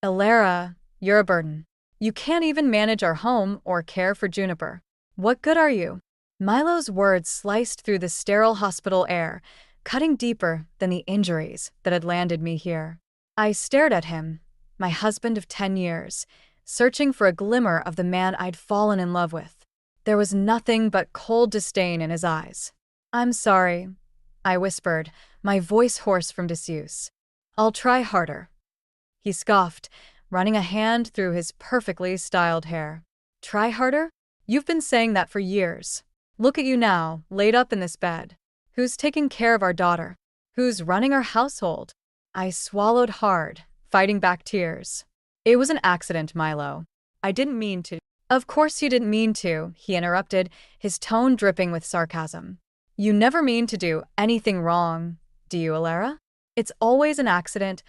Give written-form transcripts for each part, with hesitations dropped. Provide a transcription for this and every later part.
Elara, you're a burden. You can't even manage our home or care for Juniper. What good are you? Milo's words sliced through the sterile hospital air, cutting deeper than the injuries that had landed me here. I stared at him, my husband of 10 years, searching for a glimmer of the man I'd fallen in love with. There was nothing but cold disdain in his eyes. "I'm sorry," I whispered, my voice hoarse from disuse. "I'll try harder." He scoffed, running a hand through his perfectly styled hair. "Try harder? You've been saying that for years. Look at you now, laid up in this bed. Who's taking care of our daughter? Who's running our household?" I swallowed hard, fighting back tears. "It was an accident, Milo. I didn't mean to." "Of course you didn't mean to," he interrupted, his tone dripping with sarcasm. "You never mean to do anything wrong, do you, Elara? It's always an accident,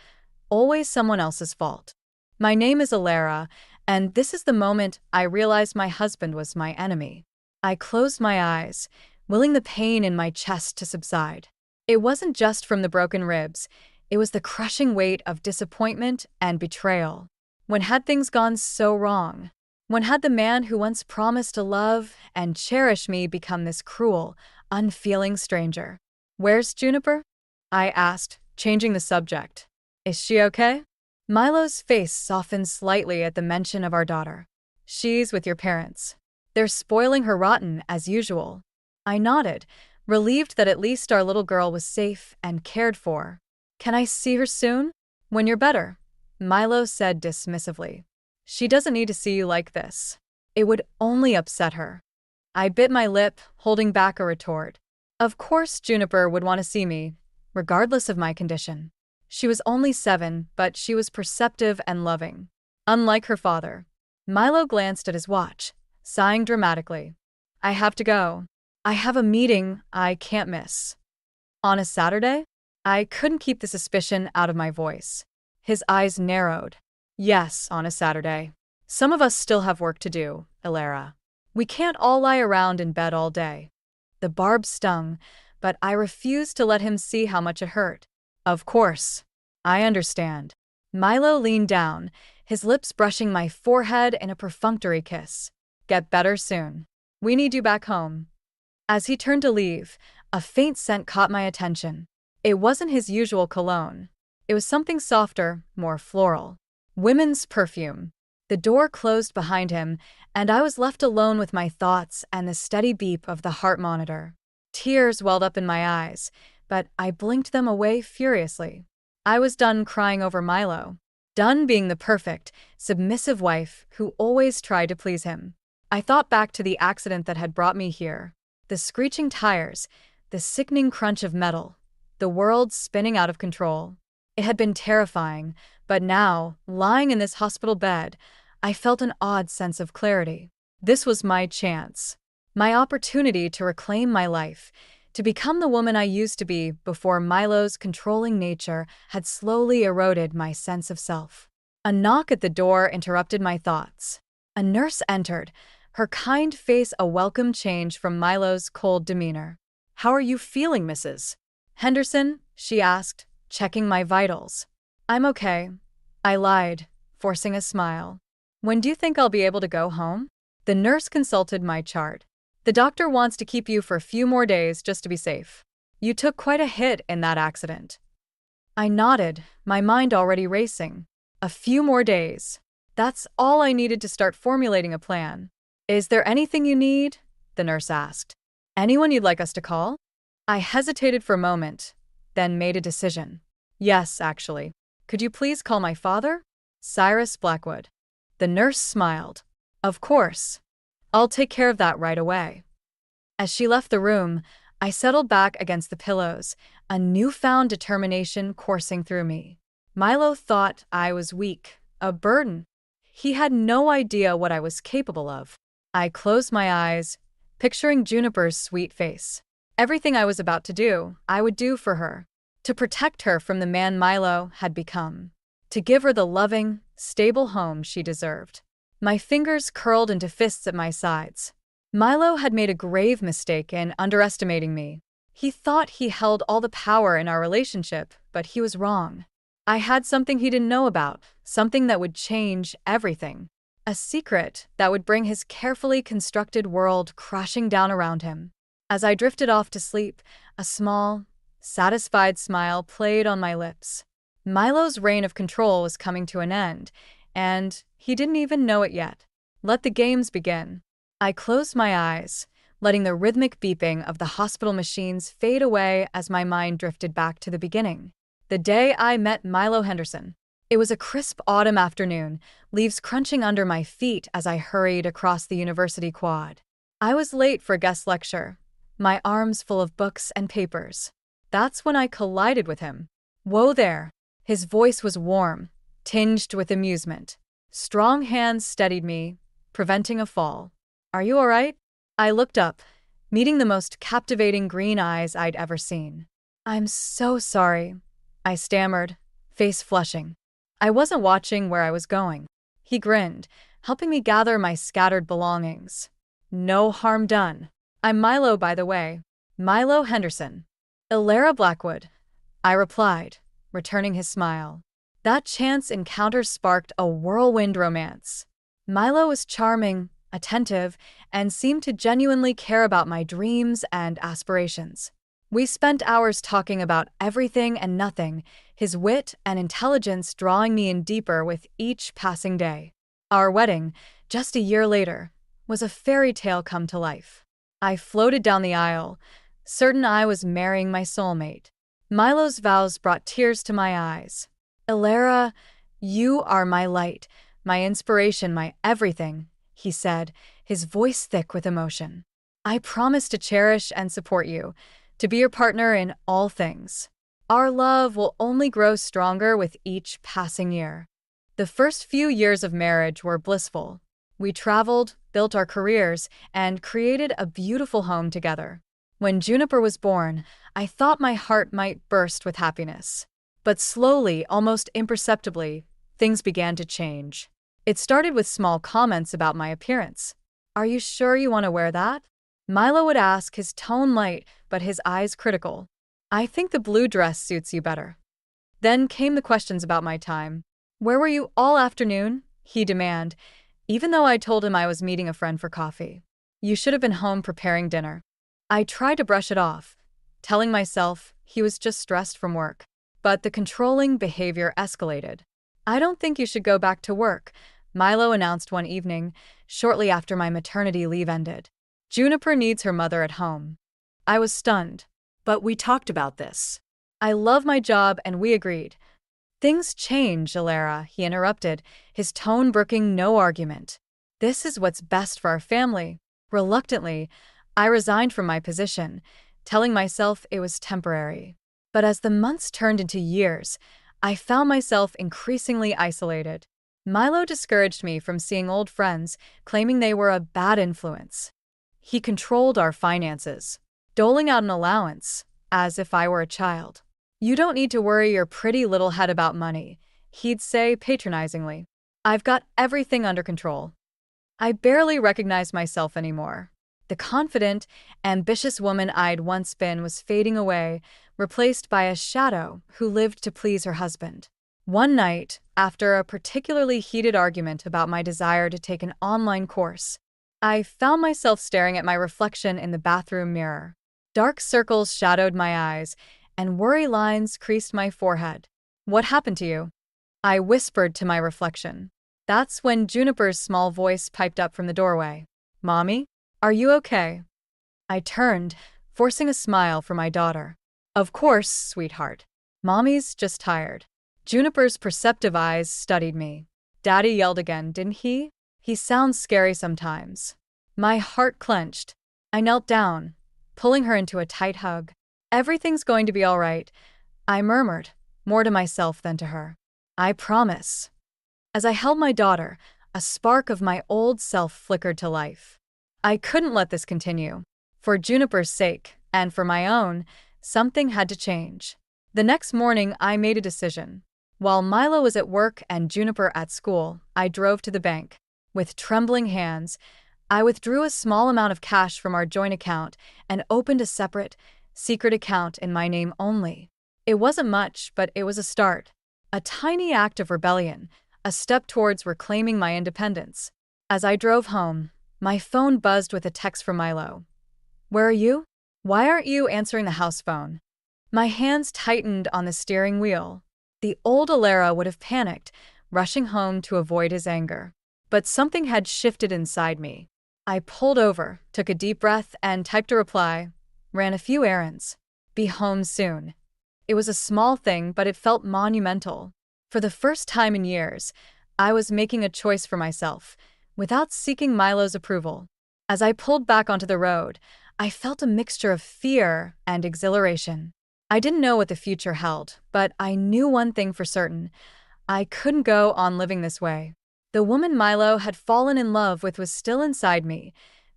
always someone else's fault." My name is Elara, and this is the moment I realized my husband was my enemy. I closed my eyes, willing the pain in my chest to subside. It wasn't just from the broken ribs, it was the crushing weight of disappointment and betrayal. When had things gone so wrong? When had the man who once promised to love and cherish me become this cruel, unfeeling stranger? "Where's Juniper?" I asked, changing the subject. "Is she okay?" Milo's face softened slightly at the mention of our daughter. "She's with your parents. They're spoiling her rotten, as usual." I nodded, relieved that at least our little girl was safe and cared for. "Can I see her soon?" "When you're better," Milo said dismissively. "She doesn't need to see you like this. It would only upset her." I bit my lip, holding back a retort. Of course Juniper would want to see me, regardless of my condition. She was only 7, but she was perceptive and loving. Unlike her father. Milo glanced at his watch, sighing dramatically. "I have to go. I have a meeting I can't miss." "On a Saturday?" I couldn't keep the suspicion out of my voice. His eyes narrowed. "Yes, on a Saturday. Some of us still have work to do, Elara. We can't all lie around in bed all day." The barb stung, but I refused to let him see how much it hurt. "Of course. I understand." Milo leaned down, his lips brushing my forehead in a perfunctory kiss. "Get better soon. We need you back home." As he turned to leave, a faint scent caught my attention. It wasn't his usual cologne. It was something softer, more floral. Women's perfume. The door closed behind him, and I was left alone with my thoughts and the steady beep of the heart monitor. Tears welled up in my eyes, but I blinked them away furiously. I was done crying over Milo. Done being the perfect, submissive wife who always tried to please him. I thought back to the accident that had brought me here. The screeching tires, the sickening crunch of metal, the world spinning out of control. It had been terrifying, but now, lying in this hospital bed, I felt an odd sense of clarity. This was my chance. My opportunity to reclaim my life, to become the woman I used to be before Milo's controlling nature had slowly eroded my sense of self. A knock at the door interrupted my thoughts. A nurse entered, her kind face a welcome change from Milo's cold demeanor. "How are you feeling, Mrs. Henderson?" she asked, checking my vitals. "I'm okay," I lied, forcing a smile. "When do you think I'll be able to go home?" The nurse consulted my chart. "The doctor wants to keep you for a few more days just to be safe. You took quite a hit in that accident." I nodded, my mind already racing. A few more days. That's all I needed to start formulating a plan. "Is there anything you need?" the nurse asked. "Anyone you'd like us to call?" I hesitated for a moment, then made a decision. "Yes, actually. Could you please call my father? Cyrus Blackwood." The nurse smiled. "Of course. I'll take care of that right away." As she left the room, I settled back against the pillows, a newfound determination coursing through me. Milo thought I was weak, a burden. He had no idea what I was capable of. I closed my eyes, picturing Juniper's sweet face. Everything I was about to do, I would do for her. To protect her from the man Milo had become. To give her the loving, stable home she deserved. My fingers curled into fists at my sides. Milo had made a grave mistake in underestimating me. He thought he held all the power in our relationship, but he was wrong. I had something he didn't know about, something that would change everything. A secret that would bring his carefully constructed world crashing down around him. As I drifted off to sleep, a small, satisfied smile played on my lips. Milo's reign of control was coming to an end, and he didn't even know it yet. Let the games begin. I closed my eyes, letting the rhythmic beeping of the hospital machines fade away as my mind drifted back to the beginning. The day I met Milo Henderson. It was a crisp autumn afternoon, leaves crunching under my feet as I hurried across the university quad. I was late for a guest lecture, my arms full of books and papers. That's when I collided with him. Whoa there! His voice was warm, tinged with amusement. Strong hands steadied me, preventing a fall. Are you all right? I looked up, meeting the most captivating green eyes I'd ever seen. I'm so sorry, I stammered, face flushing. I wasn't watching where I was going. He grinned, helping me gather my scattered belongings. No harm done. I'm Milo, by the way. Milo Henderson. Elara Blackwood, I replied, returning his smile. That chance encounter sparked a whirlwind romance. Milo was charming, attentive, and seemed to genuinely care about my dreams and aspirations. We spent hours talking about everything and nothing, his wit and intelligence drawing me in deeper with each passing day. Our wedding, just a year later, was a fairy tale come to life. I floated down the aisle, certain I was marrying my soulmate. Milo's vows brought tears to my eyes. Elara, you are my light, my inspiration, my everything, he said, his voice thick with emotion. I promise to cherish and support you, to be your partner in all things. Our love will only grow stronger with each passing year. The first few years of marriage were blissful. We traveled, built our careers, and created a beautiful home together. When Juniper was born, I thought my heart might burst with happiness. But slowly, almost imperceptibly, things began to change. It started with small comments about my appearance. Are you sure you want to wear that? Milo would ask, his tone light, but his eyes critical. I think the blue dress suits you better. Then came the questions about my time. Where were you all afternoon? He demanded, even though I told him I was meeting a friend for coffee. You should have been home preparing dinner. I tried to brush it off, telling myself he was just stressed from work. But the controlling behavior escalated. I don't think you should go back to work, Milo announced one evening, shortly after my maternity leave ended. Juniper needs her mother at home. I was stunned. But we talked about this. I love my job and we agreed. Things change, Elara, he interrupted, his tone brooking no argument. This is what's best for our family. Reluctantly, I resigned from my position, telling myself it was temporary. But as the months turned into years, I found myself increasingly isolated. Milo discouraged me from seeing old friends, claiming they were a bad influence. He controlled our finances, doling out an allowance, as if I were a child. You don't need to worry your pretty little head about money, he'd say patronizingly. I've got everything under control. I barely recognized myself anymore. The confident, ambitious woman I'd once been was fading away, replaced by a shadow who lived to please her husband. One night, after a particularly heated argument about my desire to take an online course, I found myself staring at my reflection in the bathroom mirror. Dark circles shadowed my eyes, and worry lines creased my forehead. What happened to you? I whispered to my reflection. That's when Juniper's small voice piped up from the doorway. Mommy? Are you okay? I turned, forcing a smile for my daughter. Of course, sweetheart. Mommy's just tired. Juniper's perceptive eyes studied me. Daddy yelled again, didn't he? He sounds scary sometimes. My heart clenched. I knelt down, pulling her into a tight hug. Everything's going to be all right, I murmured, more to myself than to her. I promise. As I held my daughter, a spark of my old self flickered to life. I couldn't let this continue. For Juniper's sake, and for my own, something had to change. The next morning, I made a decision. While Milo was at work and Juniper at school, I drove to the bank. With trembling hands, I withdrew a small amount of cash from our joint account and opened a separate, secret account in my name only. It wasn't much, but it was a start. A tiny act of rebellion, a step towards reclaiming my independence. As I drove home, my phone buzzed with a text from Milo. "Where are you? Why aren't you answering the house phone?" My hands tightened on the steering wheel. The old Alara would have panicked, rushing home to avoid his anger. But something had shifted inside me. I pulled over, took a deep breath, and typed a reply. Ran a few errands. Be home soon. It was a small thing, but it felt monumental. For the first time in years, I was making a choice for myself, without seeking Milo's approval. As I pulled back onto the road, I felt a mixture of fear and exhilaration. I didn't know what the future held, but I knew one thing for certain. I couldn't go on living this way. The woman Milo had fallen in love with was still inside me,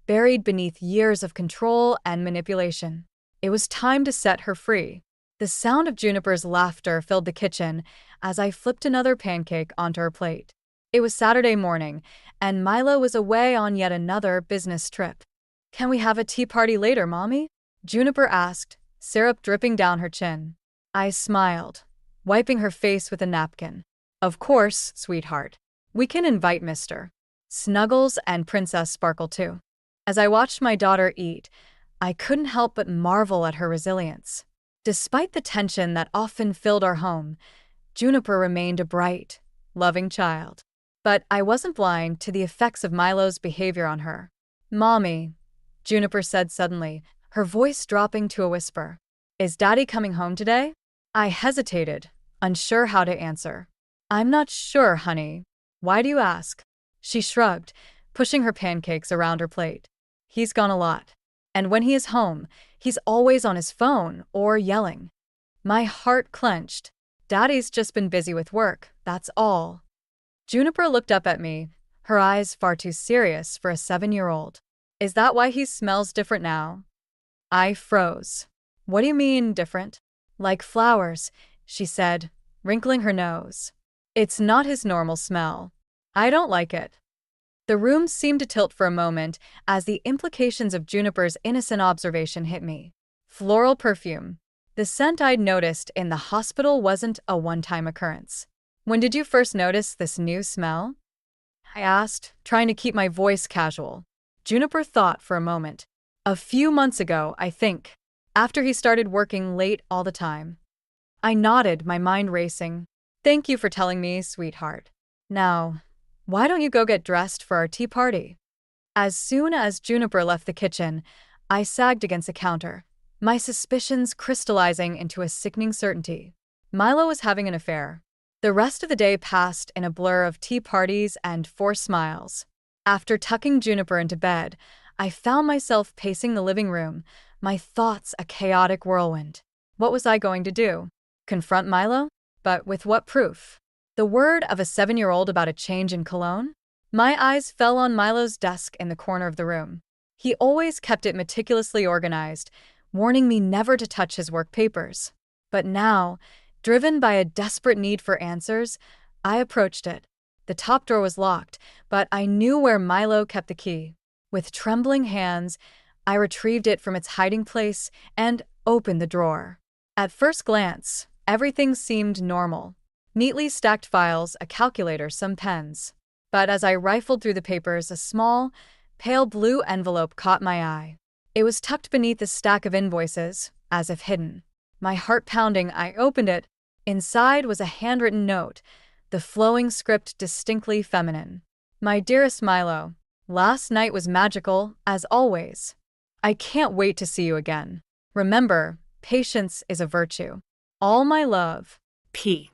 buried beneath years of control and manipulation. It was time to set her free. The sound of Juniper's laughter filled the kitchen as I flipped another pancake onto her plate. It was Saturday morning, and Milo was away on yet another business trip. "Can we have a tea party later, Mommy?" Juniper asked, syrup dripping down her chin. I smiled, wiping her face with a napkin. "Of course, sweetheart. We can invite Mr. Snuggles and Princess Sparkle too." As I watched my daughter eat, I couldn't help but marvel at her resilience. Despite the tension that often filled our home, Juniper remained a bright, loving child. But I wasn't blind to the effects of Milo's behavior on her. "Mommy," Juniper said suddenly, her voice dropping to a whisper. "Is Daddy coming home today?" I hesitated, unsure how to answer. "I'm not sure, honey. Why do you ask?" She shrugged, pushing her pancakes around her plate. "He's gone a lot. And when he is home, he's always on his phone or yelling." My heart clenched. "Daddy's just been busy with work, that's all." Juniper looked up at me, her eyes far too serious for a 7-year-old. "Is that why he smells different now?" I froze. "What do you mean, different?" "Like flowers," she said, wrinkling her nose. "It's not his normal smell. I don't like it." The room seemed to tilt for a moment as the implications of Juniper's innocent observation hit me. Floral perfume. The scent I'd noticed in the hospital wasn't a one-time occurrence. "When did you first notice this new smell?" I asked, trying to keep my voice casual. Juniper thought for a moment. "A few months ago, I think. After he started working late all the time." I nodded, my mind racing. "Thank you for telling me, sweetheart. Now, why don't you go get dressed for our tea party?" As soon as Juniper left the kitchen, I sagged against the counter, my suspicions crystallizing into a sickening certainty. Milo was having an affair. The rest of the day passed in a blur of tea parties and forced smiles. After tucking Juniper into bed, I found myself pacing the living room, my thoughts a chaotic whirlwind. What was I going to do? Confront Milo? But with what proof? The word of a 7-year-old about a change in cologne? My eyes fell on Milo's desk in the corner of the room. He always kept it meticulously organized, warning me never to touch his work papers. But now, driven by a desperate need for answers, I approached it. The top drawer was locked, but I knew where Milo kept the key. With trembling hands, I retrieved it from its hiding place and opened the drawer. At first glance, everything seemed normal. Neatly stacked files, a calculator, some pens. But as I rifled through the papers, a small, pale blue envelope caught my eye. It was tucked beneath a stack of invoices, as if hidden. My heart pounding, I opened it. Inside was a handwritten note, the flowing script distinctly feminine. "My dearest Milo, last night was magical, as always. I can't wait to see you again. Remember, patience is a virtue. All my love, P."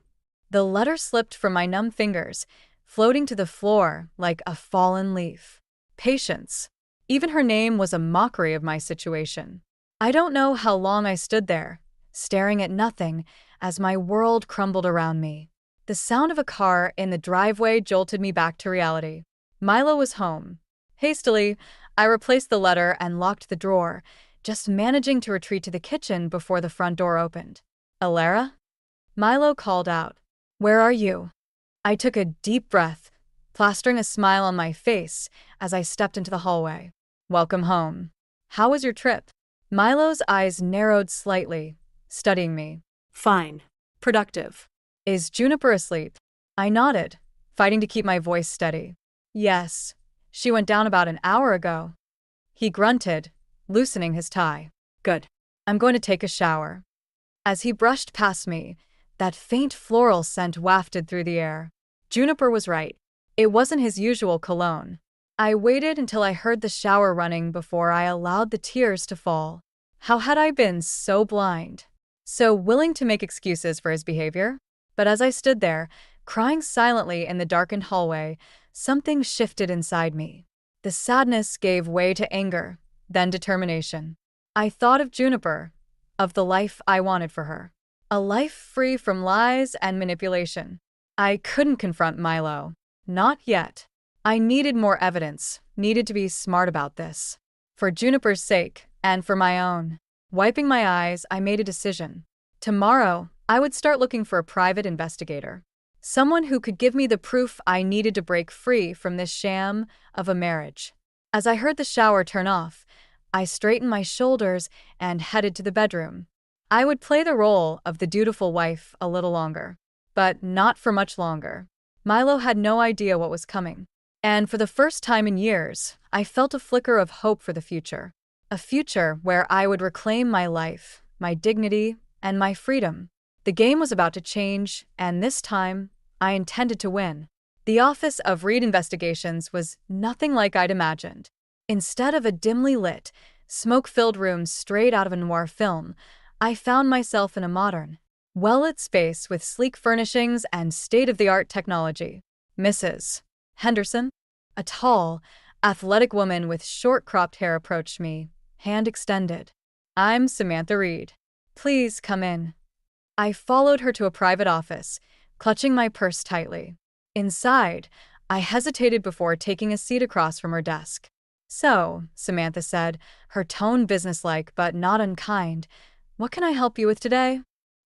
The letter slipped from my numb fingers, floating to the floor like a fallen leaf. Patience. Even her name was a mockery of my situation. I don't know how long I stood there, staring at nothing as my world crumbled around me. The sound of a car in the driveway jolted me back to reality. Milo was home. Hastily, I replaced the letter and locked the drawer, just managing to retreat to the kitchen before the front door opened. "Alara?" Milo called out. "Where are you?" I took a deep breath, plastering a smile on my face as I stepped into the hallway. "Welcome home. How was your trip?" Milo's eyes narrowed slightly, studying me. "Fine. Productive." Is Juniper asleep? I nodded, fighting to keep my voice steady. Yes. She went down about an hour ago. He grunted, loosening his tie. Good. I'm going to take a shower. As he brushed past me, that faint floral scent wafted through the air. Juniper was right. It wasn't his usual cologne. I waited until I heard the shower running before I allowed the tears to fall. How had I been so blind? So willing to make excuses for his behavior? But as I stood there, crying silently in the darkened hallway, something shifted inside me. The sadness gave way to anger, then determination. I thought of Juniper, of the life I wanted for her. A life free from lies and manipulation. I couldn't confront Milo. Not yet. I needed more evidence, needed to be smart about this. For Juniper's sake, and for my own. Wiping my eyes, I made a decision. Tomorrow, I would start looking for a private investigator. Someone who could give me the proof I needed to break free from this sham of a marriage. As I heard the shower turn off, I straightened my shoulders and headed to the bedroom. I would play the role of the dutiful wife a little longer. But not for much longer. Milo had no idea what was coming. And for the first time in years, I felt a flicker of hope for the future. A future where I would reclaim my life, my dignity, and my freedom. The game was about to change, and this time, I intended to win. The Office of Reed Investigations was nothing like I'd imagined. Instead of a dimly lit, smoke-filled room straight out of a noir film, I found myself in a modern, well-lit space with sleek furnishings and state-of-the-art technology. Mrs. Henderson, a tall, athletic woman with short-cropped hair, approached me, hand extended. I'm Samantha Reed. Please come in. I followed her to a private office, clutching my purse tightly. Inside, I hesitated before taking a seat across from her desk. So, Samantha said, her tone businesslike but not unkind, what can I help you with today?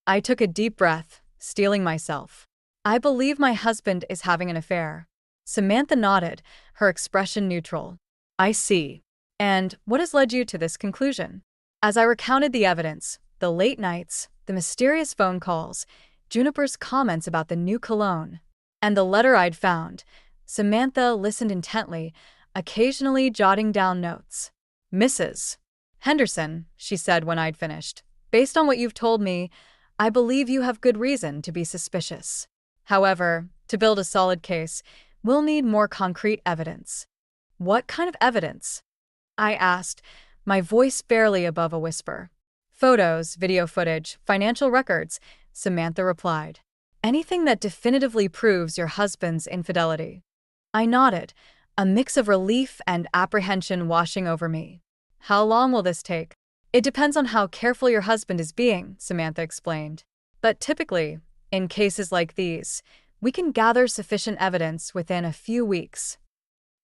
I took a deep breath, steeling myself. I believe my husband is having an affair. Samantha nodded, her expression neutral. I see. And what has led you to this conclusion? As I recounted the evidence, the late nights, the mysterious phone calls, Juniper's comments about the new cologne, and the letter I'd found, Samantha listened intently, occasionally jotting down notes. Mrs. Henderson, she said when I'd finished, based on what you've told me, I believe you have good reason to be suspicious. However, to build a solid case, we'll need more concrete evidence. What kind of evidence? I asked, my voice barely above a whisper. Photos, video footage, financial records, Samantha replied. Anything that definitively proves your husband's infidelity. I nodded, a mix of relief and apprehension washing over me. How long will this take? It depends on how careful your husband is being, Samantha explained. But typically, in cases like these, we can gather sufficient evidence within a few weeks.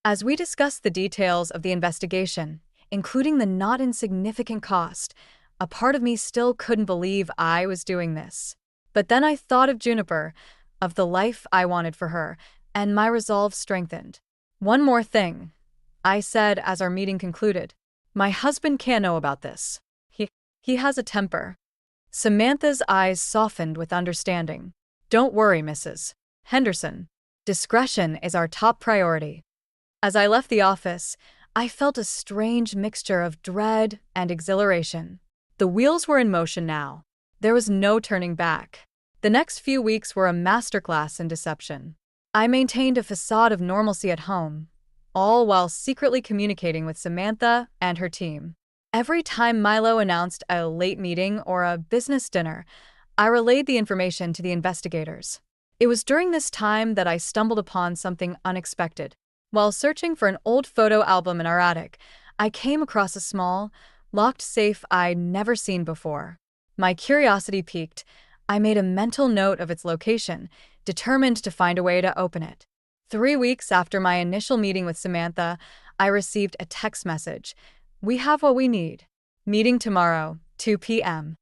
As we discussed the details of the investigation, including the not insignificant cost, a part of me still couldn't believe I was doing this. But then I thought of Juniper, of the life I wanted for her, and my resolve strengthened. One more thing, I said as our meeting concluded. My husband can't know about this. He has a temper. Samantha's eyes softened with understanding. Don't worry, Mrs. Henderson. Discretion is our top priority. As I left the office, I felt a strange mixture of dread and exhilaration. The wheels were in motion now. There was no turning back. The next few weeks were a masterclass in deception. I maintained a facade of normalcy at home, all while secretly communicating with Samantha and her team. Every time Milo announced a late meeting or a business dinner, I relayed the information to the investigators. It was during this time that I stumbled upon something unexpected. While searching for an old photo album in our attic, I came across a small, locked safe I'd never seen before. My curiosity piqued. I made a mental note of its location, determined to find a way to open it. 3 weeks after my initial meeting with Samantha, I received a text message. We have what we need. Meeting tomorrow, 2 p.m.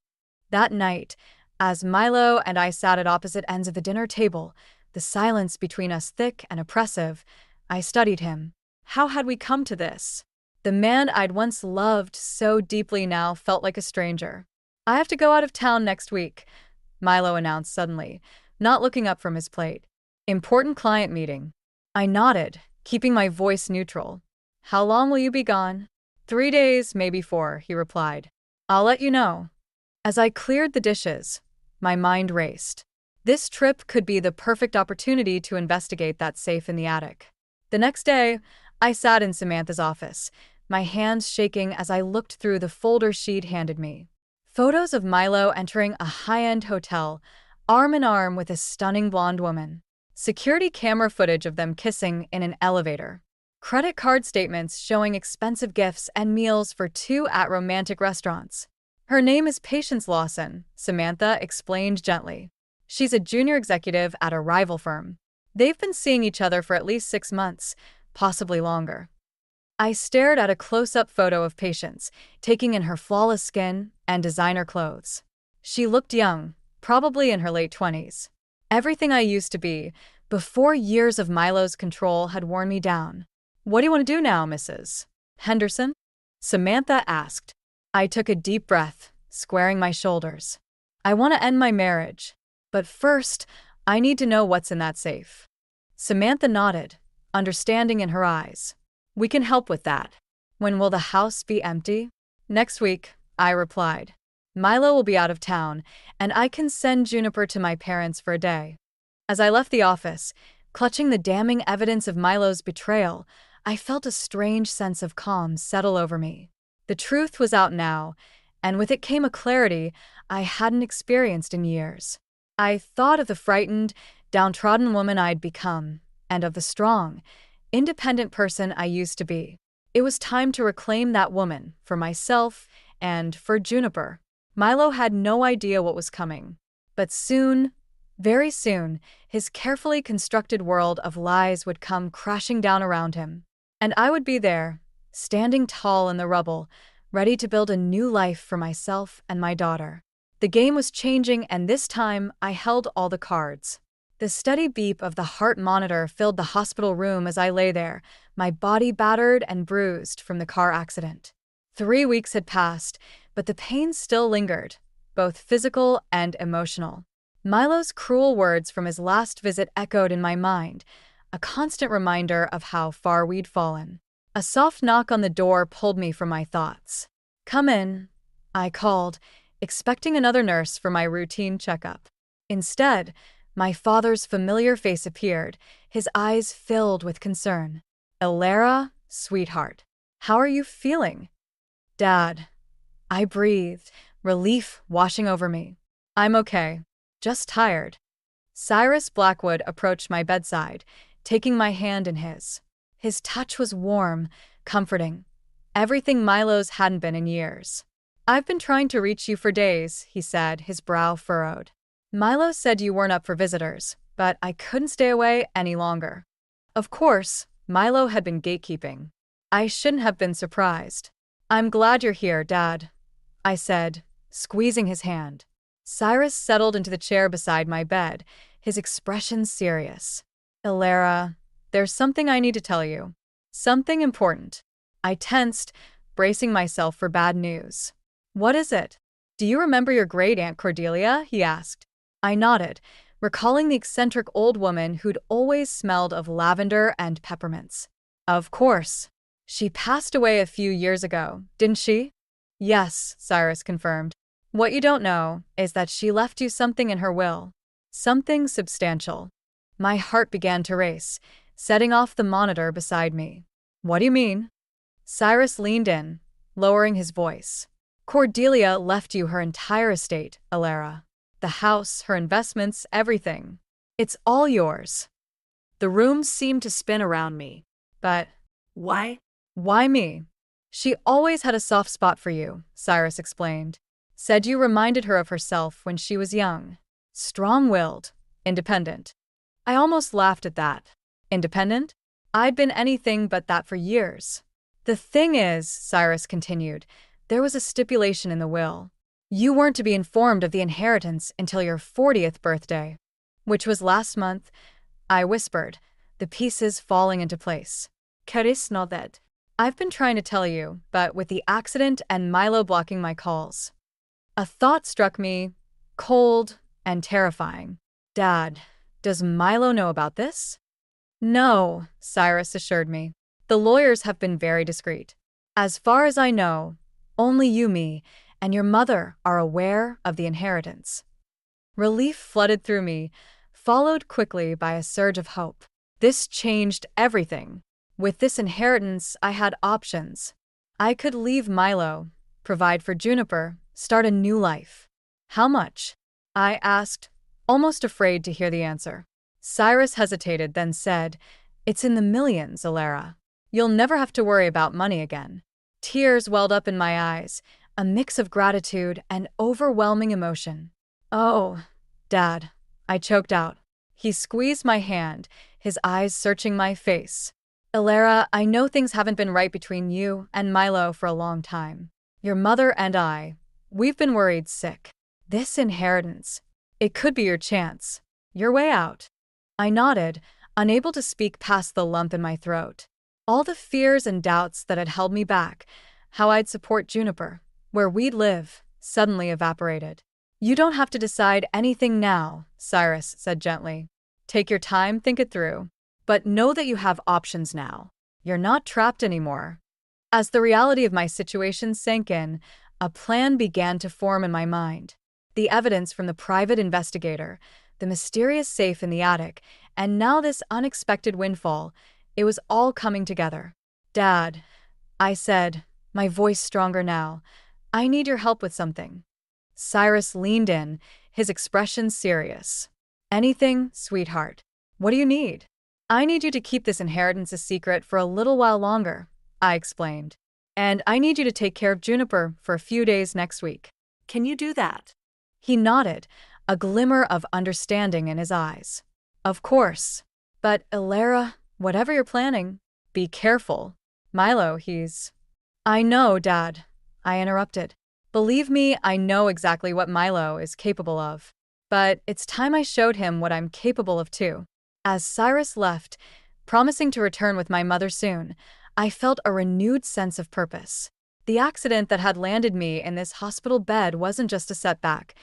That night, as Milo and I sat at opposite ends of the dinner table, the silence between us thick and oppressive, I studied him. How had we come to this? The man I'd once loved so deeply now felt like a stranger. I have to go out of town next week, Milo announced suddenly, not looking up from his plate. Important client meeting. I nodded, keeping my voice neutral. How long will you be gone? 3 days, maybe 4, he replied. I'll let you know. As I cleared the dishes, my mind raced. This trip could be the perfect opportunity to investigate that safe in the attic. The next day, I sat in Samantha's office, my hands shaking as I looked through the folder she'd handed me. Photos of Milo entering a high-end hotel, arm in arm with a stunning blonde woman. Security camera footage of them kissing in an elevator. Credit card statements showing expensive gifts and meals for 2 at romantic restaurants. Her name is Patience Lawson, Samantha explained gently. She's a junior executive at a rival firm. They've been seeing each other for at least 6 months, possibly longer. I stared at a close-up photo of Patience, taking in her flawless skin and designer clothes. She looked young, probably in her late 20s. Everything I used to be, before years of Milo's control had worn me down. What do you want to do now, Mrs. Henderson? Samantha asked. I took a deep breath, squaring my shoulders. I want to end my marriage. But first, I need to know what's in that safe. Samantha nodded, understanding in her eyes. We can help with that. When will the house be empty? Next week, I replied. Milo will be out of town, and I can send Juniper to my parents for a day. As I left the office, clutching the damning evidence of Milo's betrayal, I felt a strange sense of calm settle over me. The truth was out now, and with it came a clarity I hadn't experienced in years. I thought of the frightened, downtrodden woman I'd become, and of the strong, independent person I used to be. It was time to reclaim that woman, for myself and for Juniper. Milo had no idea what was coming. But soon, very soon, his carefully constructed world of lies would come crashing down around him. And I would be there, standing tall in the rubble, ready to build a new life for myself and my daughter. The game was changing, and this time I held all the cards. The steady beep of the heart monitor filled the hospital room as I lay there, my body battered and bruised from the car accident. 3 weeks had passed, but the pain still lingered, both physical and emotional. Milo's cruel words from his last visit echoed in my mind, a constant reminder of how far we'd fallen. A soft knock on the door pulled me from my thoughts. Come in, I called, expecting another nurse for my routine checkup. Instead, my father's familiar face appeared, his eyes filled with concern. Elara, sweetheart, how are you feeling? Dad. I breathed, relief washing over me. I'm okay, just tired. Cyrus Blackwood approached my bedside, taking my hand in his. His touch was warm, comforting. Everything Milo's hadn't been in years. I've been trying to reach you for days, he said, his brow furrowed. Milo said you weren't up for visitors, but I couldn't stay away any longer. Of course, Milo had been gatekeeping. I shouldn't have been surprised. I'm glad you're here, Dad, I said, squeezing his hand. Cyrus settled into the chair beside my bed, his expression serious. Elara, there's something I need to tell you. Something important. I tensed, bracing myself for bad news. What is it? Do you remember your great-aunt Cordelia? He asked. I nodded, recalling the eccentric old woman who'd always smelled of lavender and peppermints. Of course. She passed away a few years ago, didn't she? Yes, Cyrus confirmed. What you don't know is that she left you something in her will. Something substantial. My heart began to race, setting off the monitor beside me. What do you mean? Cyrus leaned in, lowering his voice. Cordelia left you her entire estate, Elara. The house, her investments, everything. It's all yours. The room seemed to spin around me. But why? Why me? She always had a soft spot for you, Cyrus explained. Said you reminded her of herself when she was young. Strong-willed, independent. I almost laughed at that. Independent? I'd been anything but that for years. The thing is, Cyrus continued, there was a stipulation in the will. You weren't to be informed of the inheritance until your 40th birthday. Which was last month, I whispered, the pieces falling into place. Caris nodded. I've been trying to tell you, but with the accident and Milo blocking my calls. A thought struck me, cold and terrifying. Dad, does Milo know about this? No, Cyrus assured me. The lawyers have been very discreet. As far as I know, only you, me, and your mother are aware of the inheritance. Relief flooded through me, followed quickly by a surge of hope. This changed everything. With this inheritance, I had options. I could leave Milo, provide for Juniper, start a new life. How much? I asked, almost afraid to hear the answer. Cyrus hesitated, then said, "It's in the millions, Alara. You'll never have to worry about money again." Tears welled up in my eyes, a mix of gratitude and overwhelming emotion. "Oh, Dad," I choked out. He squeezed my hand, his eyes searching my face. "Alara, I know things haven't been right between you and Milo for a long time. Your mother and we've been worried sick. This inheritance, it could be your chance, your way out." I nodded, unable to speak past the lump in my throat. All the fears and doubts that had held me back, how I'd support Juniper, where we'd live, suddenly evaporated. "You don't have to decide anything now," Cyrus said gently. "Take your time, think it through. But know that you have options now. You're not trapped anymore." As the reality of my situation sank in, a plan began to form in my mind. The evidence from the private investigator, the mysterious safe in the attic, and now this unexpected windfall, it was all coming together. "Dad," I said, my voice stronger now, "I need your help with something." Cyrus leaned in, his expression serious. "Anything, sweetheart. What do you need?" "I need you to keep this inheritance a secret for a little while longer," I explained. "And I need you to take care of Juniper for a few days next week. Can you do that?" He nodded, a glimmer of understanding in his eyes. "Of course. But, Alara, whatever you're planning, be careful. Milo, he's—" "I know, Dad," I interrupted. "Believe me, I know exactly what Milo is capable of. But it's time I showed him what I'm capable of too." As Cyrus left, promising to return with my mother soon, I felt a renewed sense of purpose. The accident that had landed me in this hospital bed wasn't just a setback.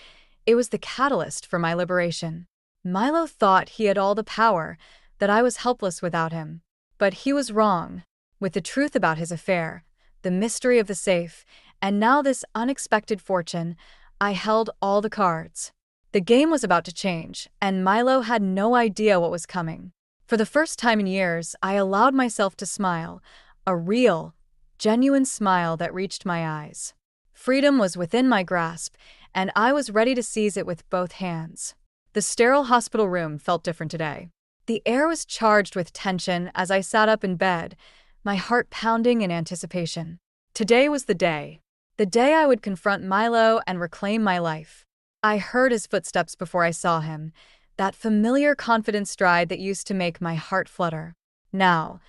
It was the catalyst for my liberation. Milo thought he had all the power, that I was helpless without him. But he was wrong. With the truth about his affair, the mystery of the safe, and now this unexpected fortune, I held all the cards. The game was about to change, and Milo had no idea what was coming. For the first time in years, I allowed myself to smile, a real, genuine smile that reached my eyes. Freedom was within my grasp, and I was ready to seize it with both hands. The sterile hospital room felt different today. The air was charged with tension as I sat up in bed, my heart pounding in anticipation. Today was the day. The day I would confront Milo and reclaim my life. I heard his footsteps before I saw him, that familiar confident stride that used to make my heart flutter. Now,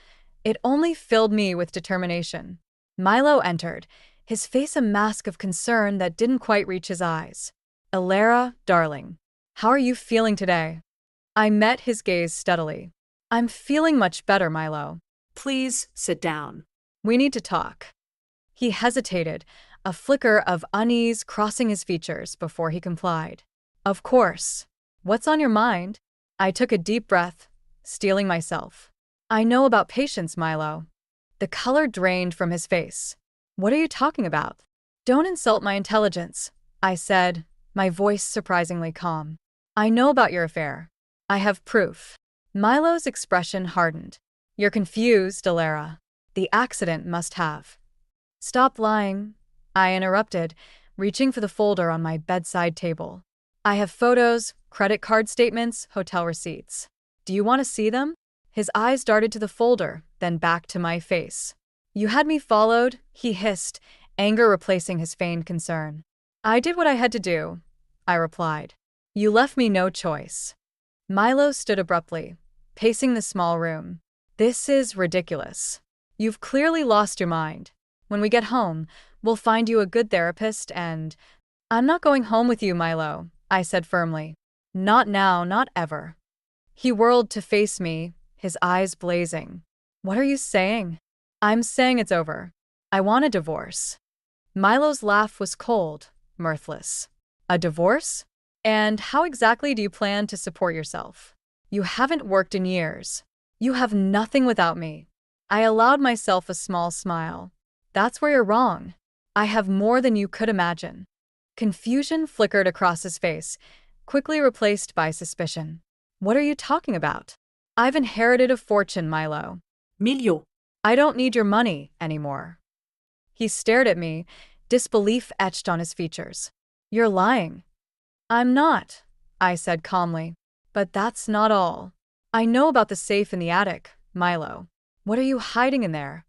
it only filled me with determination. Milo entered, his face a mask of concern that didn't quite reach his eyes. "Alara, darling, how are you feeling today?" I met his gaze steadily. "I'm feeling much better, Milo." "Please sit down." "We need to talk." He hesitated, a flicker of unease crossing his features before he complied. "Of course. What's on your mind?" I took a deep breath, steeling myself. "I know about patience, Milo." The color drained from his face. "What are you talking about?" "Don't insult my intelligence," I said, my voice surprisingly calm. "I know about your affair. I have proof." Milo's expression hardened. "You're confused, Alara. The accident must have—" "Stop lying," I interrupted, reaching for the folder on my bedside table. "I have photos, credit card statements, hotel receipts. Do you want to see them?" His eyes darted to the folder, then back to my face. "You had me followed," he hissed, anger replacing his feigned concern. "I did what I had to do," I replied. "You left me no choice." Milo stood abruptly, pacing the small room. "This is ridiculous. You've clearly lost your mind. When we get home, we'll find you a good therapist and—" "I'm not going home with you, Milo," I said firmly. "Not now, not ever." He whirled to face me, his eyes blazing. "What are you saying?" "I'm saying it's over. I want a divorce." Milo's laugh was cold, mirthless. "A divorce?" And how exactly do you plan to support yourself? You haven't worked in years. You have nothing without me. I allowed myself a small smile. That's where you're wrong. I have more than you could imagine. Confusion flickered across his face, quickly replaced by suspicion. What are you talking about? I've inherited a fortune, Milo. Miljo. I don't need your money anymore. He stared at me, disbelief etched on his features. You're lying. I'm not, I said calmly. But that's not all. I know about the safe in the attic, Milo. What are you hiding in there?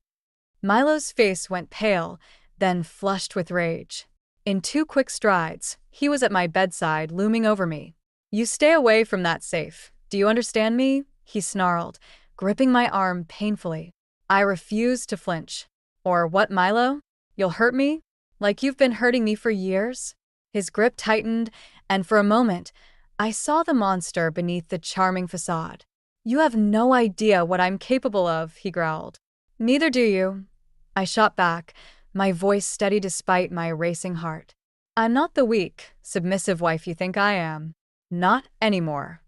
Milo's face went pale, then flushed with rage. In 2 quick strides, he was at my bedside, looming over me. You stay away from that safe. Do you understand me? He snarled, gripping my arm painfully. I refused to flinch. Or what, Milo? You'll hurt me? Like you've been hurting me for years? His grip tightened, and for a moment, I saw the monster beneath the charming facade. You have no idea what I'm capable of, he growled. Neither do you. I shot back, my voice steady despite my racing heart. I'm not the weak, submissive wife you think I am. Not anymore.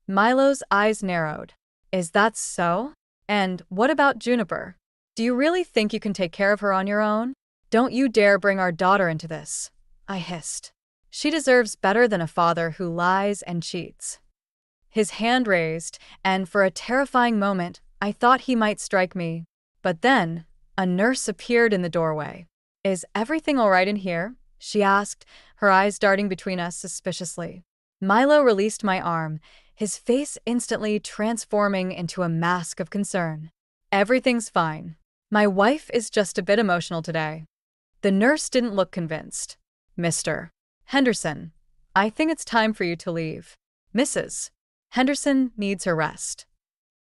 Milo's eyes narrowed. Is that so? And what about Juniper? Do you really think you can take care of her on your own? Don't you dare bring our daughter into this, I hissed. She deserves better than a father who lies and cheats. His hand raised, and for a terrifying moment, I thought he might strike me. But then, a nurse appeared in the doorway. Is everything all right in here? She asked, her eyes darting between us suspiciously. Milo released my arm, his face instantly transforming into a mask of concern. Everything's fine. My wife is just a bit emotional today. The nurse didn't look convinced. Mr. Henderson, I think it's time for you to leave. Mrs. Henderson needs her rest.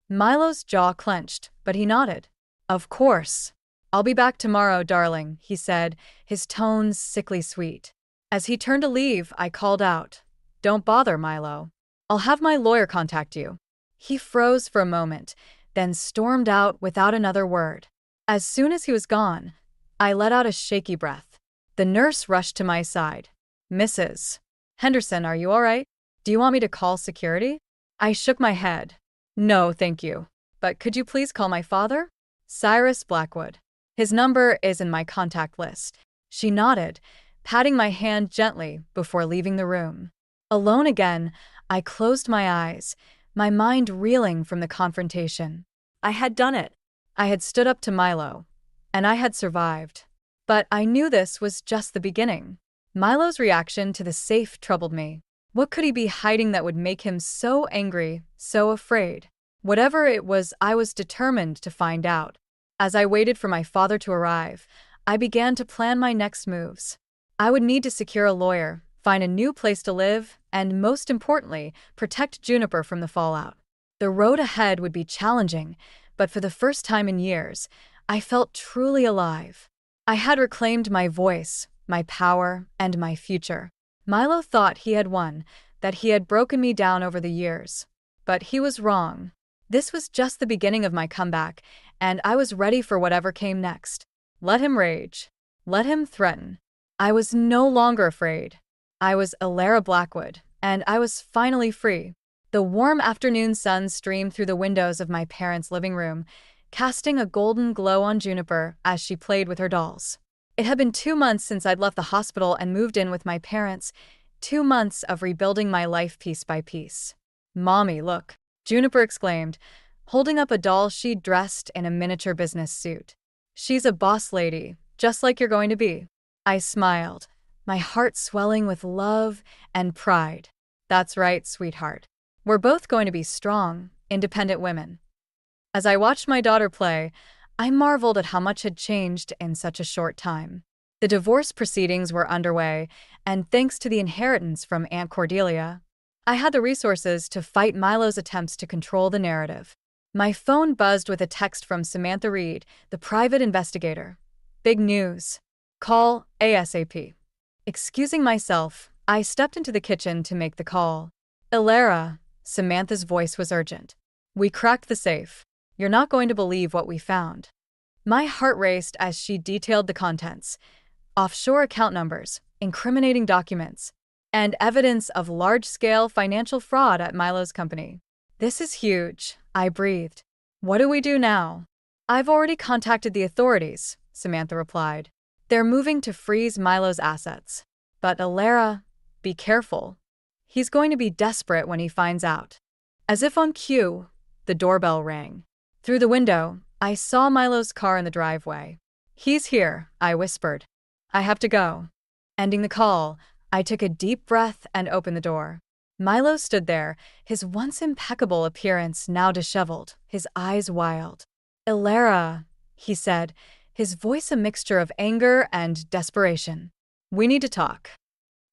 Milo's jaw clenched, but he nodded. Of course. I'll be back tomorrow, darling, he said, his tones sickly sweet. As he turned to leave, I called out, Don't bother, Milo. I'll have my lawyer contact you. He froze for a moment, then stormed out without another word. As soon as he was gone, I let out a shaky breath. The nurse rushed to my side. Mrs. Henderson, are you all right? Do you want me to call security? I shook my head. No, thank you. But could you please call my father? Cyrus Blackwood. His number is in my contact list. She nodded, patting my hand gently before leaving the room. Alone again, I closed my eyes, my mind reeling from the confrontation. I had done it. I had stood up to Milo, and I had survived. But I knew this was just the beginning. Milo's reaction to the safe troubled me. What could he be hiding that would make him so angry, so afraid? Whatever it was, I was determined to find out. As I waited for my father to arrive, I began to plan my next moves. I would need to secure a lawyer, find a new place to live, and most importantly, protect Juniper from the fallout. The road ahead would be challenging, but for the first time in years, I felt truly alive. I had reclaimed my voice, my power, and my future. Milo thought he had won, that he had broken me down over the years. But he was wrong. This was just the beginning of my comeback, and I was ready for whatever came next. Let him rage. Let him threaten. I was no longer afraid. I was Elara Blackwood, and I was finally free. The warm afternoon sun streamed through the windows of my parents' living room, casting a golden glow on Juniper as she played with her dolls. It had been 2 months since I'd left the hospital and moved in with my parents, 2 months of rebuilding my life piece by piece. Mommy, look, Juniper exclaimed, holding up a doll she'd dressed in a miniature business suit. She's a boss lady, just like you're going to be. I smiled, my heart swelling with love and pride. That's right, sweetheart. We're both going to be strong, independent women. As I watched my daughter play, I marveled at how much had changed in such a short time. The divorce proceedings were underway, and thanks to the inheritance from Aunt Cordelia, I had the resources to fight Milo's attempts to control the narrative. My phone buzzed with a text from Samantha Reed, the private investigator. Big news. Call ASAP. Excusing myself, I stepped into the kitchen to make the call. Elara, Samantha's voice was urgent. We cracked the safe. You're not going to believe what we found. My heart raced as she detailed the contents. Offshore account numbers, incriminating documents. and evidence of large-scale financial fraud at Milo's company. This is huge, I breathed. What do we do now? I've already contacted the authorities, Samantha replied. They're moving to freeze Milo's assets. But Alara, be careful. He's going to be desperate when he finds out. As if on cue, the doorbell rang. Through the window, I saw Milo's car in the driveway. He's here, I whispered. I have to go. Ending the call, I took a deep breath and opened the door. Milo stood there, his once impeccable appearance now disheveled, his eyes wild. Alara, he said, his voice a mixture of anger and desperation. We need to talk.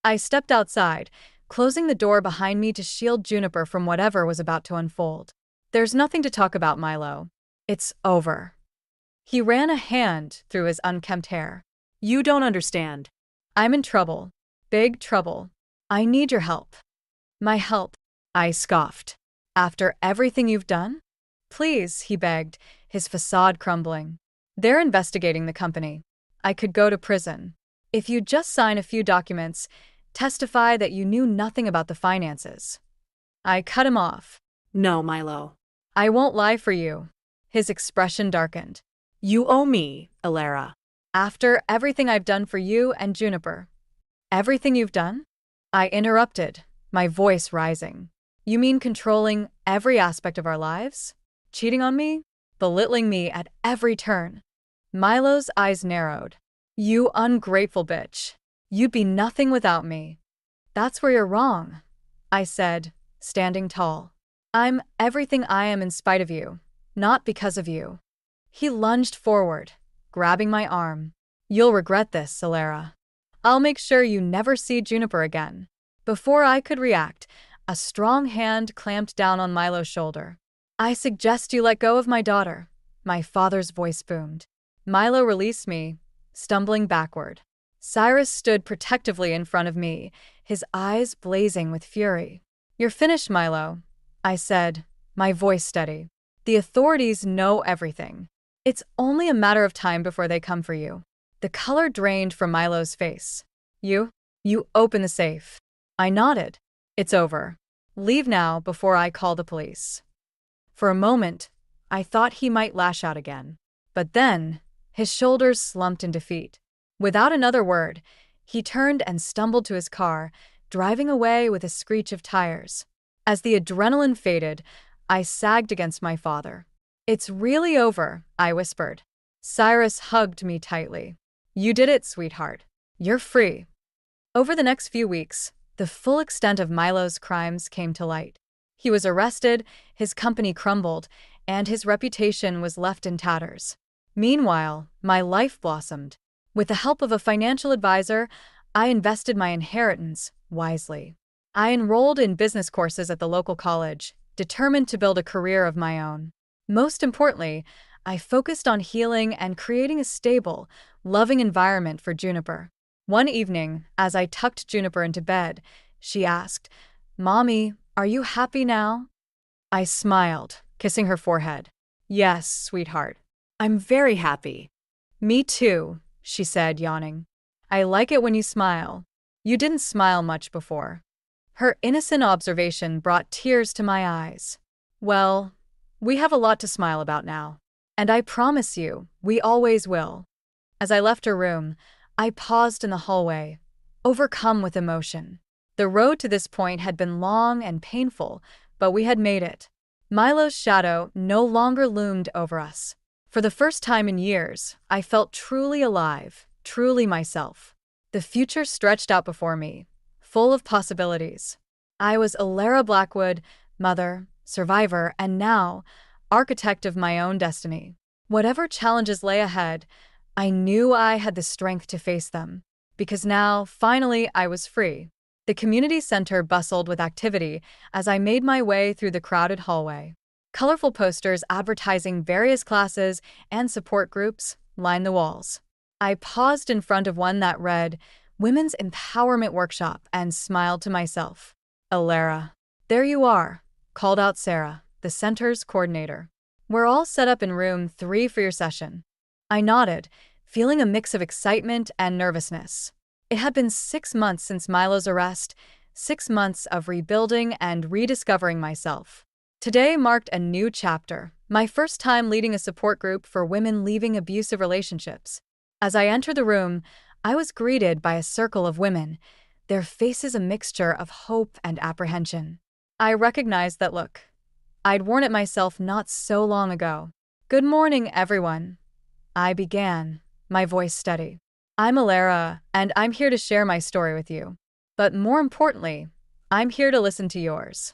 I stepped outside, closing the door behind me to shield Juniper from whatever was about to unfold. There's nothing to talk about, Milo. It's over. He ran a hand through his unkempt hair. You don't understand. I'm in trouble. Big trouble. I need your help. My help, I scoffed. After everything you've done? Please, he begged, his facade crumbling. They're investigating the company. I could go to prison. If you just sign a few documents, testify that you knew nothing about the finances. I cut him off. No, Milo. I won't lie for you. His expression darkened. You owe me, Alara. After everything I've done for you and Juniper. Everything you've done? I interrupted, my voice rising. You mean controlling every aspect of our lives? Cheating on me? Belittling me at every turn? Milo's eyes narrowed. You ungrateful bitch. You'd be nothing without me. That's where you're wrong, I said, standing tall. I'm everything I am in spite of you, not because of you. He lunged forward, grabbing my arm. You'll regret this, Alara. I'll make sure you never see Juniper again. Before I could react, a strong hand clamped down on Milo's shoulder. I suggest you let go of my daughter, my father's voice boomed. Milo released me, stumbling backward. Cyrus stood protectively in front of me, his eyes blazing with fury. You're finished, Milo, I said, my voice steady. The authorities know everything. It's only a matter of time before they come for you. The color drained from Milo's face. You open the safe. I nodded. It's over. Leave now before I call the police. For a moment, I thought he might lash out again. But then, his shoulders slumped in defeat. Without another word, he turned and stumbled to his car, driving away with a screech of tires. As the adrenaline faded, I sagged against my father. It's really over, I whispered. Cyrus hugged me tightly. You did it, sweetheart. You're free. Over the next few weeks, the full extent of Milo's crimes came to light. He was arrested, his company crumbled, and his reputation was left in tatters. Meanwhile, my life blossomed. With the help of a financial advisor, I invested my inheritance wisely. I enrolled in business courses at the local college, determined to build a career of my own. Most importantly, I focused on healing and creating a stable, loving environment for Juniper. One evening, as I tucked Juniper into bed, she asked, Mommy, are you happy now? I smiled, kissing her forehead. Yes, sweetheart. I'm very happy. Me too, she said, yawning. I like it when you smile. You didn't smile much before. Her innocent observation brought tears to my eyes. Well, we have a lot to smile about now. And I promise you, we always will. As I left her room, I paused in the hallway, overcome with emotion. The road to this point had been long and painful, but we had made it. Milo's shadow no longer loomed over us. For the first time in years, I felt truly alive, truly myself. The future stretched out before me, full of possibilities. I was Alara Blackwood, mother, survivor, and now, architect of my own destiny. Whatever challenges lay ahead, I knew I had the strength to face them. Because now, finally, I was free. The community center bustled with activity as I made my way through the crowded hallway. Colorful posters advertising various classes and support groups lined the walls. I paused in front of one that read, Women's Empowerment Workshop, and smiled to myself. Alara. There you are, called out Sarah, the center's coordinator. We're all set up in room 3 for your session. I nodded, feeling a mix of excitement and nervousness. It had been 6 months since Milo's arrest, 6 months of rebuilding and rediscovering myself. Today marked a new chapter, my first time leading a support group for women leaving abusive relationships. As I entered the room, I was greeted by a circle of women, their faces a mixture of hope and apprehension. I recognized that look. I'd worn it myself not so long ago. "Good morning, everyone," I began, my voice steady. "I'm Alara, and I'm here to share my story with you. But more importantly, I'm here to listen to yours."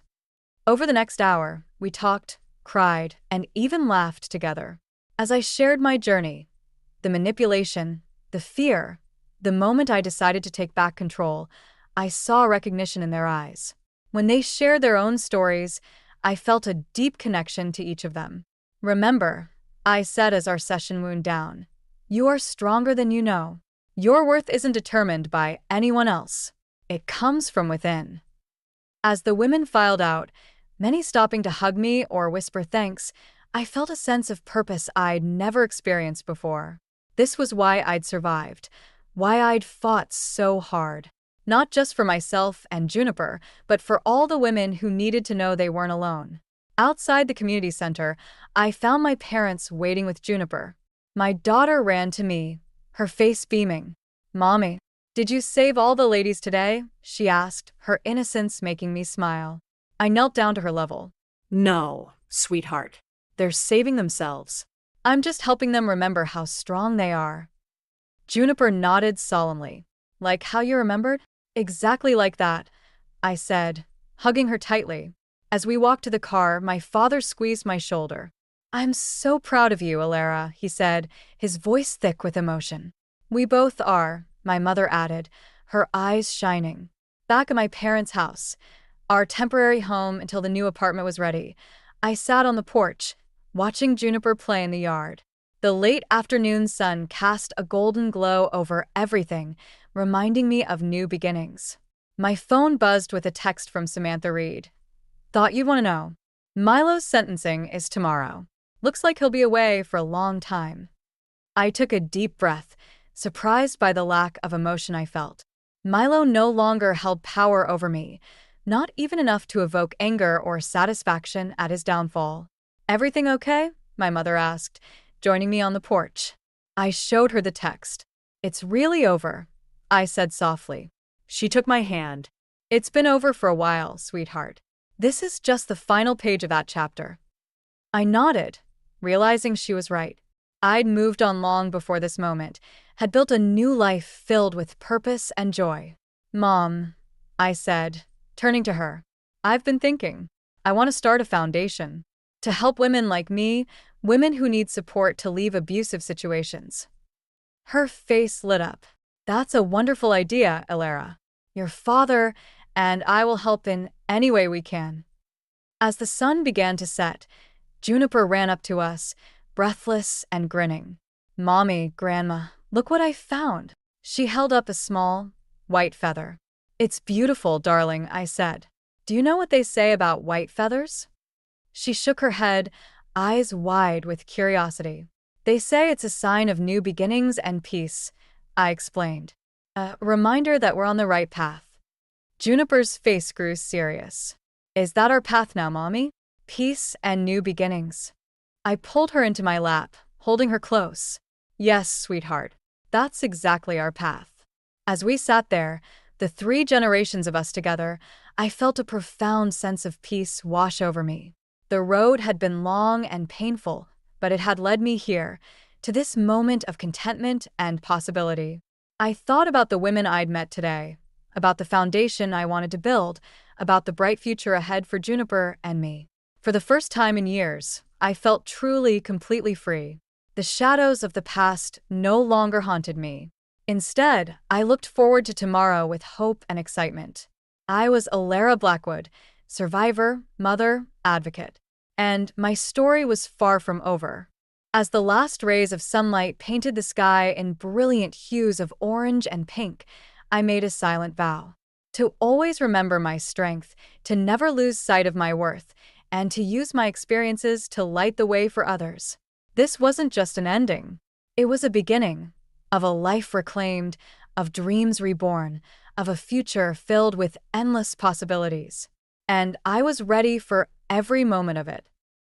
Over the next hour, we talked, cried, and even laughed together. As I shared my journey, the manipulation, the fear, the moment I decided to take back control, I saw recognition in their eyes. When they shared their own stories, I felt a deep connection to each of them. "Remember," I said as our session wound down, "you are stronger than you know. Your worth isn't determined by anyone else. It comes from within." As the women filed out, many stopping to hug me or whisper thanks, I felt a sense of purpose I'd never experienced before. This was why I'd survived, why I'd fought so hard. Not just for myself and Juniper, but for all the women who needed to know they weren't alone. Outside the community center, I found my parents waiting with Juniper. My daughter ran to me, her face beaming. "Mommy, did you save all the ladies today?" she asked, her innocence making me smile. I knelt down to her level. No, sweetheart. "They're saving themselves. I'm just helping them remember how strong they are." Juniper nodded solemnly. "Like how you remembered?" "Exactly like that," I said, hugging her tightly. As we walked to the car, my father squeezed my shoulder. "I'm so proud of you, Alara," he said, his voice thick with emotion. "We both are," my mother added, her eyes shining. Back at my parents' house, our temporary home until the new apartment was ready, I sat on the porch, watching Juniper play in the yard. The late afternoon sun cast a golden glow over everything, reminding me of new beginnings. My phone buzzed with a text from Samantha Reed. "Thought you'd want to know. Milo's sentencing is tomorrow. Looks like he'll be away for a long time." I took a deep breath, surprised by the lack of emotion I felt. Milo no longer held power over me, not even enough to evoke anger or satisfaction at his downfall. "Everything okay?" my mother asked, joining me on the porch. I showed her the text. "It's really over," I said softly. She took my hand. "It's been over for a while, sweetheart. This is just the final page of that chapter." I nodded, realizing she was right. I'd moved on long before this moment, had built a new life filled with purpose and joy. "Mom," I said, turning to her, "I've been thinking. I want to start a foundation to help women like me, women who need support to leave abusive situations." Her face lit up. "That's a wonderful idea, Alara. Your father and I will help in any way we can." As the sun began to set, Juniper ran up to us, breathless and grinning. "Mommy, Grandma, look what I found." She held up a small, white feather. "It's beautiful, darling," I said. "Do you know what they say about white feathers?" She shook her head, eyes wide with curiosity. "They say it's a sign of new beginnings and peace," I explained. "A reminder that we're on the right path." Juniper's face grew serious. "Is that our path now, Mommy? Peace and new beginnings?" I pulled her into my lap, holding her close. "Yes, sweetheart. That's exactly our path." As we sat there, the 3 generations of us together, I felt a profound sense of peace wash over me. The road had been long and painful, but it had led me here, to this moment of contentment and possibility. I thought about the women I'd met today, about the foundation I wanted to build, about the bright future ahead for Juniper and me. For the first time in years, I felt truly, completely free. The shadows of the past no longer haunted me. Instead, I looked forward to tomorrow with hope and excitement. I was Alara Blackwood, survivor, mother, advocate. And my story was far from over. As the last rays of sunlight painted the sky in brilliant hues of orange and pink, I made a silent vow. To always remember my strength, to never lose sight of my worth, and to use my experiences to light the way for others. This wasn't just an ending. It was a beginning of a life reclaimed, of dreams reborn, of a future filled with endless possibilities. And I was ready for every moment of it.